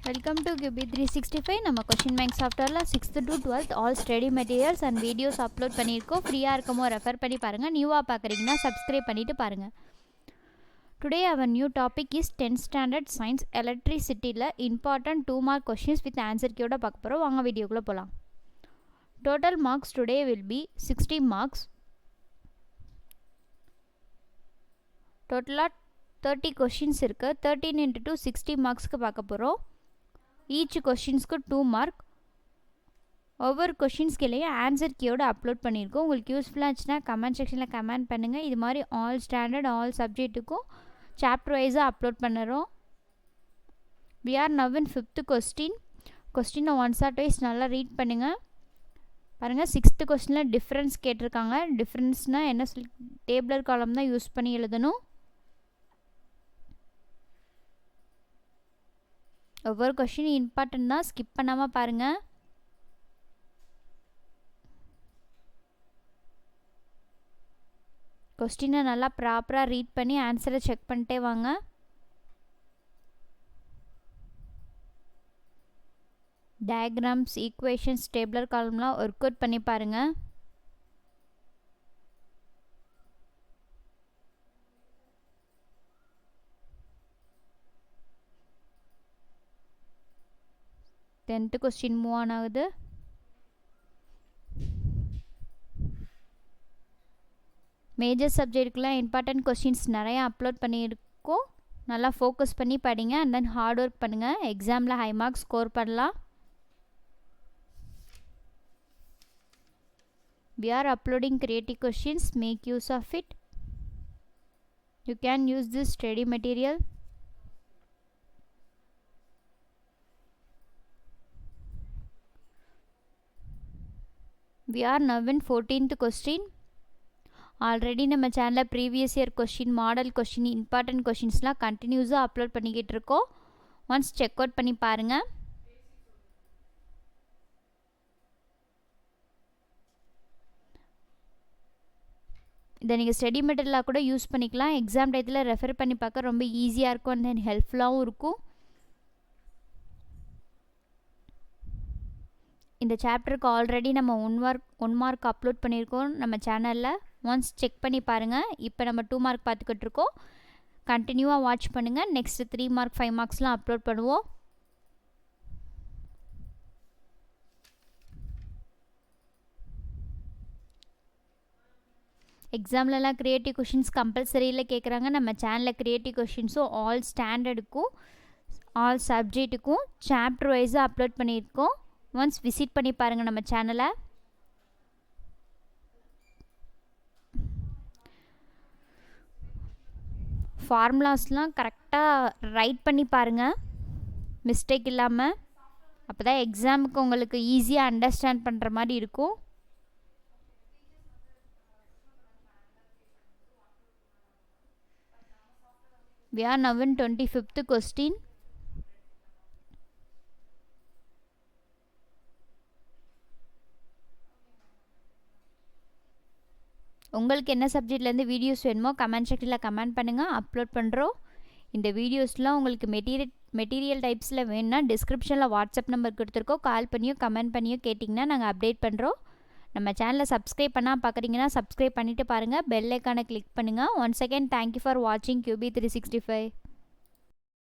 Welcome to QB365. நம்ம question bank சாஃப்ட்வேரில் 6th to 12th all study materials and videos upload பண்ணியிருக்கோம். ஃப்ரீயாக இருக்கமோ refer பண்ணி பாருங்கள். நியூவாக பார்க்குறீங்கன்னா சப்ஸ்கிரைப் பண்ணிவிட்டு பாருங்கள். Today our new topic is 10th standard science எலக்ட்ரிசிட்டியில் important 2 mark questions with answer கீயோட பார்க்க போகிறோம். வாங்க வீடியோக்குள்ளே போகலாம். Total marks today will be 60 marks. டோட்டலாக 30 கொஷின்ஸ் இருக்குது. 13 into 2 60 மார்க்ஸ்க்கு பார்க்க போகிறோம். ஈச் கொஷின்ஸ்க்கு 2 மார்க். ஒவ்வொரு கொஷின்ஸ்கிலையும் ஆன்சர் கீயோட அப்லோட் பண்ணியிருக்கோம். உங்களுக்கு யூஸ்ஃபுல்லாக இருந்துச்சுன்னா கமெண்ட் செக்ஷனில் கமெண்ட் பண்ணுங்கள். இது மாதிரி ஆல் ஸ்டாண்டர்ட் ஆல் சப்ஜெக்ட்டுக்கும் சாப்டர் வைஸாக அப்லோட் பண்ணுறோம். We are now in 5th question. கொஸ்டினை ஒன்ஸ் ஆர் ட்வைஸ் நல்லா ரீட் பண்ணுங்கள். பாருங்கள், 6th கொஸ்டினில் டிஃப்ரென்ஸ் கேட்டிருக்காங்க. டிஃப்ரென்ஸ்னால் என்ன சொல்லி டேபிளர் காலம் தான் யூஸ் பண்ணி எழுதணும். ஒவ்வொரு கொஷின் இம்பார்ட்டன்ட் தான், ஸ்கிப் பண்ணாமல் பாருங்கள். கொஸ்டினை நல்லா ப்ராப்பராக ரீட் பண்ணி ஆன்சரை செக் பண்ணிட்டே வாங்க. டயக்ராம்ஸ், ஈக்குவேஷன்ஸ், டேபிளர் காலம்லாம் ஒர்க் அவுட் பண்ணி பாருங்கள். டென்த்து கொஸ்டின் மூவ் ஆன் ஆகுது. மேஜர் சப்ஜெக்டுக்குலாம் இம்பார்ட்டன்ட் கொஸ்டின்ஸ் நிறையா அப்லோட் பண்ணியிருக்கோம். நல்லா ஃபோக்கஸ் பண்ணி படிங்க அண்ட் தென் ஹார்ட் ஒர்க் பண்ணுங்கள். எக்ஸாமில் ஹை மார்க்ஸ் ஸ்கோர் பண்ணலாம். We are uploading creative questions. Make use of it. You can use this study material. We are now in 14th question. Already நம்ம சேனலில் previous year question, model question, important கொஷின்ஸ்லாம் கண்டினியூஸாக upload பண்ணிக்கிட்டு இருக்கோம். Once check out பண்ணி பாருங்கள். இதை நீங்கள் ஸ்டடி மெட்டீரியலாக கூட யூஸ் பண்ணிக்கலாம். எக்ஸாம் டயத்தில் ரெஃபர் பண்ணி பார்க்க ரொம்ப ஈஸியாக இருக்கும் அண்ட் தென் ஹெல்ப்ஃபுல்லாகவும் இருக்கும். இந்த சாப்டருக்கு ஆல்ரெடி நம்ம ஒன் மார்க் அப்லோட் பண்ணியிருக்கோம் நம்ம சேனலில். ஒன்ஸ் செக் பண்ணி பாருங்கள். இப்போ நம்ம 2 மார்க் பார்த்துக்கிட்டு இருக்கோம். கண்டினியூவாக வாட்ச் பண்ணுங்கள். நெக்ஸ்ட் 3 மார்க் 5 மார்க்ஸ்லாம் அப்லோட் பண்ணுவோம். எக்ஸாம்லலாம் க்ரியேட்டிவ் கொஷின்ஸ் கம்பல்சரியில் கேட்குறாங்க. நம்ம சேனலில் க்ரியேட்டிவ் கொஷின்ஸும் ஆல் ஸ்டாண்டர்டுக்கும் ஆல் சப்ஜெக்ட்டுக்கும் சாப்டர் வைஸாக அப்லோட் பண்ணியிருக்கோம். ஒன்ஸ் விசிட் பண்ணி பாருங்கள் நம்ம சேனலை. ஃபார்முலாஸ்லாம் கரெக்டாக ரைட் பண்ணி பாருங்கள், மிஸ்டேக் இல்லாமல். அப்போ தான் எக்ஸாமுக்கு உங்களுக்கு ஈஸியாக அண்டர்ஸ்டாண்ட் பண்ணுற மாதிரி இருக்கும். We are now in 25th question. உங்களுக்கு என்ன சப்ஜெக்ட்லேருந்து வீடியோஸ் வேணுமோ கமெண்ட் செக்ஷனில் கமெண்ட் பண்ணுங்கள், அப்லோட் பண்ணுறோம். இந்த வீடியோஸ்லாம் உங்களுக்கு மெட்டீரியல் டைப்ஸில் வேணும்னா டிஸ்கிரிப்ஷனில் வாட்ஸ்அப் நம்பர் கொடுத்துருக்கோம். கால் பண்ணியோ கமெண்ட் பண்ணியோ கேட்டிங்கன்னா நாங்கள் அப்டேட் பண்ணுறோம். நம்ம சேனலை சப்ஸ்கிரைப் பண்ணால் பார்க்குறீங்கன்னா சப்ஸ்கிரைப் பண்ணிவிட்டு பாருங்கள். பெல் ஐக்கானை கிளிக் பண்ணுங்கள். ஒன்ஸ் அகேன் தேங்க்யூ ஃபார் வாட்சிங் QB365.